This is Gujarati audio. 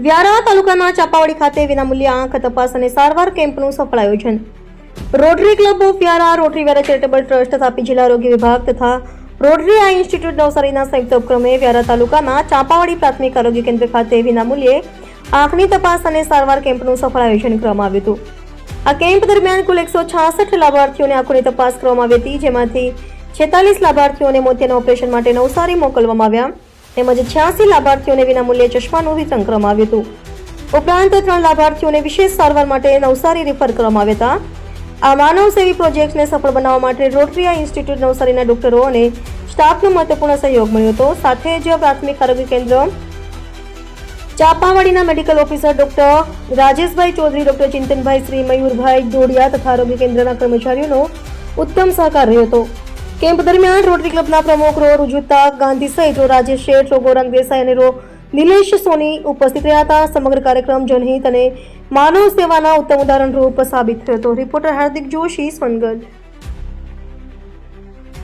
વ્યારા તાલુકાના ચાપાવાડી ખાતે વિનામૂલ્ય આંખ તપાસ અને સારવાર કેમ્પનું સફળ આયોજન. Rotary club of Vyara, rotary Vyara charitable trust, Tapi જિલ્લા આરોગ્ય વિભાગ તથા રોટરી આઈ ઇન્સ્ટિટ્યૂટ નવસારીના સંયુક્ત ઉપક્રમે વ્યારા તાલુકાના ચાપાવાડી પ્રાથમિક આરોગ્ય કેન્દ્ર ખાતે વિનામૂલ્યે આંખની તપાસ અને સારવાર કેમ્પનું સફળ આયોજન કરવામાં આવ્યું હતું. આ કેમ્પ દરમિયાન કુલ 166 લાભાર્થીઓને આંખોની તપાસ કરવામાં આવી હતી, જેમાંથી 46 લાભાર્થીઓને મોતિયાના ઓપરેશન માટે નવસારી મોકલવામાં આવ્યા તેમજ 86 લાભાર્થીઓને વિનામૂલ્યે ચશ્માનું વિતરણ કરવામાં આવ્યું હતું. ઉપરાંત 3 લાભાર્થીઓને વિશેષ સારવાર માટે નવસારી રિફર કરવામાં આવ્યા હતા. આ માનવ સેવી પ્રોજેક્ટને સફળ બનાવવા માટે રોટરી આઈ ઇન્સ્ટિટ્યૂટ નવસારીના ડોક્ટરો અને સ્ટાફનો મહત્વપૂર્ણ સહયોગ મળ્યો હતો. સાથે જ પ્રાથમિક આરોગ્ય કેન્દ્ર ચાપાવાડીના medical officer doctor Rajeshbhai Chaudhari, doctor Chintanbhai, Shri Mayurbhai Dodiya તથા આરોગ્ય કેન્દ્રના કર્મચારીઓનો ઉત્તમ સહકાર રહ્યો હતો. કેમ્પ દરમિયાન રોટરી ક્લબના પ્રમુખ રુજુતા ગાંધી સહિત રાજેશ શેઠ, ગૌરાંગ દેસાઈ અને નિલેશ સોની ઉપસ્થિત રહ્યા હતા. સમગ્ર કાર્યક્રમ જનહિત અને માનવ સેવાના ઉત્તમ ઉદાહરણ રૂપ સાબિત થયો હતો. રિપોર્ટર હાર્દિક જોશી, સોનગઢ.